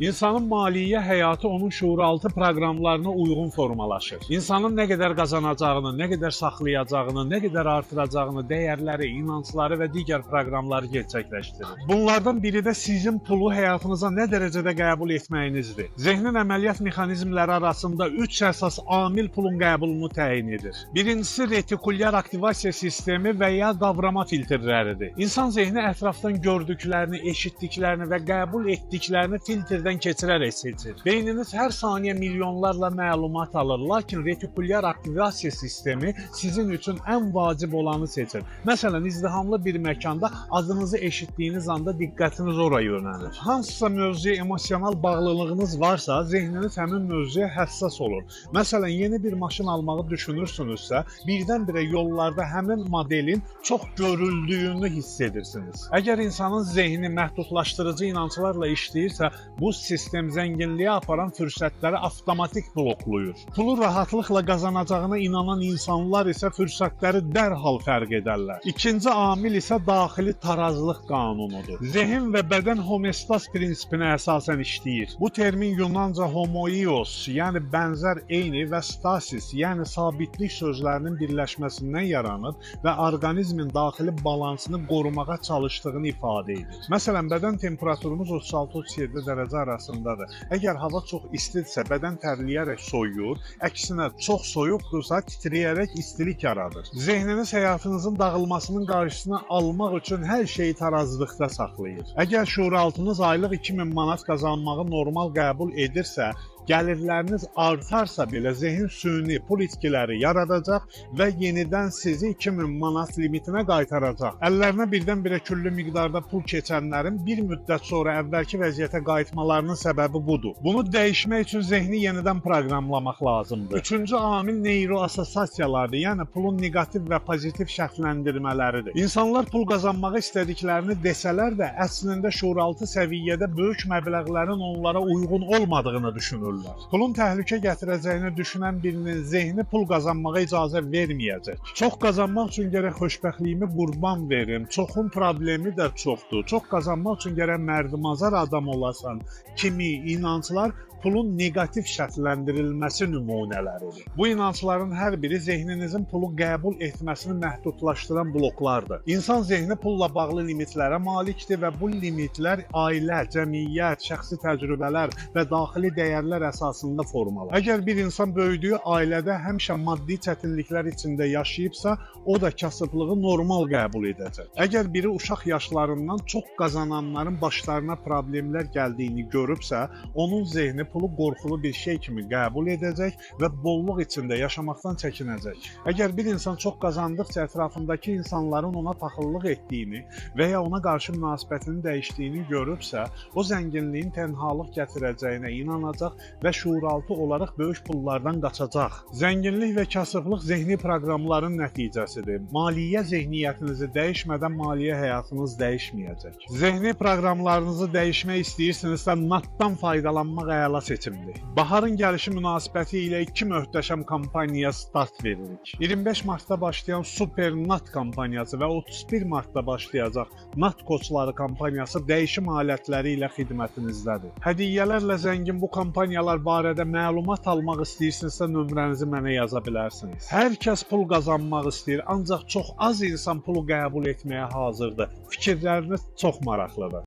İnsanın maliyyə həyatı onun şuuraltı proqramlarına uyğun formalaşır. İnsanın nə qədər qazanacağını, nə qədər saxlayacağını, nə qədər artıracağını, dəyərləri, inancları və digər proqramları gerçəkləşdirir. Bunlardan biri də sizin pulu həyatınıza nə dərəcədə qəbul etməyinizdir. Zehnin əməliyyat mexanizmləri arasında 3 əsas amil pulun qəbulunu təyin edir. Birincisi retikulyar aktivasiya sistemi və ya qavrama filtrləridir. İnsan zehni ətrafdan gördüklərini, eşitdiklərini və qəbul etdiklərini filtrdən keçirərək seçir. Beyniniz hər saniyə milyonlarla məlumat alır, lakin retikulyar aktivasiya sistemi sizin üçün ən vacib olanı seçir. Məsələn, izdihamlı bir məkanda adınızı eşitdiyiniz anda diqqətiniz oraya yönəlir. Hansısa mövzuya emosional bağlılığınız varsa, zehniniz həmin mövzuya həssas olur. Məsələn, yeni bir maşın almağı düşünürsünüzsə, birdən-birə yollarda həmin modelin çox görüldüyünü hiss edirsiniz. Əgər insanın zehni məhdudlaşdırıcı inanclarla işləyirsə, bu sistem zənginliyə aparan fürsətləri avtomatik bloklayır. Pulu rahatlıqla qazanacağına inanan insanlar isə fürsətləri dərhal fərq edərlər. İkinci amil isə daxili tarazlıq qanunudur. Zehin və bədən homeostaz prinsipinə əsasən işləyir. Bu termin Yunanca homoios, yəni bənzər, eyni və stasis, yəni sabitlik sözlərinin birləşməsindən yaranır və orqanizmin daxili balansını qorumağa çalışdığını ifadə edir. Məsələn, bədən temperaturumuz 36-37 dərəcə arasındadır. Əgər hava çox istidirsə, bədən tərləyərək soyuyur, əksinə çox soyuqdursa, titrəyərək istilik yaradır. Zehniniz həyatınızın dağılmasının qarşısını almaq üçün hər şeyi tarazlıqda saxlayır. Əgər şuuraltınız aylıq 2000 manat qazanmağı normal qəbul edirsə, gəlirləriniz artarsa belə zehin süni pul itkiləri yaradacaq və yenidən sizi 2000 manat limitinə qaytaracaq. Əllərinə birdən-birə küllü miqdarda pul keçənlərin bir müddət sonra əvvəlki vəziyyətə qayıtmalarının səbəbi budur. Bunu dəyişmək üçün zehni yenidən proqramlamaq lazımdır. Üçüncü amil neyroassosiasiyalardır, yəni pulun neqativ və pozitiv şərtləndirmələridir. İnsanlar pul qazanmağı istədiklərini desələr də, əslində şuuraltı səviyyədə böyük məbləğlərin onlara uyğun olmadığını düşünürlər. Pulun təhlükə gətirəcəyini düşünən birinin zehni pul qazanmağa icazə verməyəcək. Çox qazanmaq üçün gərək xoşbəxtliyimi qurban verim, çoxun problemi də çoxdur, çox qazanmaq üçün gərək mərdimazar adam olasan kimi inanclar pulun neqativ şərtləndirilməsi nümunələridir. Bu inancların hər biri zehninizin pulu qəbul etməsini məhdudlaşdıran bloklardır. İnsan zehni pulla bağlı limitlərə malikdir və bu limitlər ailə, cəmiyyət, şəxsi təcrübələr və daxili dəyərlər əsasında formalaşır. Əgər bir insan böyüdüyü ailədə həmişə maddi çətinliklər içində yaşayıbsa, o da kasıblığı normal qəbul edəcək. Əgər biri uşaq yaşlarından çox qazananların başlarına problemlər gəldiyini görübsə, onun zehni pulu qorxulu bir şey kimi qəbul edəcək və bolluq içində yaşamaqdan çəkinəcək. Əgər bir insan çox qazandıqca ətrafındakı insanların ona paxıllıq etdiyini və ya ona qarşı münasibətini dəyişdiyini görübsə, o zənginliyin tənhalıq gətirəcəyinə inanacaq və şuuraltı olaraq böyük pullardan qaçacaq. Zənginlik və kasıblıq zehni proqramların nəticəsidir. Maliyyə zehniyyətinizi dəyişmədən maliyyə həyatınız dəyişməyəcək. Zehni proqramlarınızı dəyişmək istəyirsinizsə, NAT-dan faydalanmaq əla seçimdir. Baharın gəlişi münasibəti ilə 2 möhtəşəm kampaniyaya start veririk. 25 martda başlayan Super NAT kampaniyası və 31 martda başlayacaq NAT koçları kampaniyası dəyişim alətləri ilə xidmətinizdədir. Hədiyyələrlə zəngin bu kampaniyalar barədə məlumat almaq istəyirsinizsə, nömrənizi mənə yaza bilərsiniz. Hər kəs pul qazanmaq istəyir, ancaq çox az insan pulu qəbul etməyə hazırdır. Fikirləriniz çox maraqlıdır.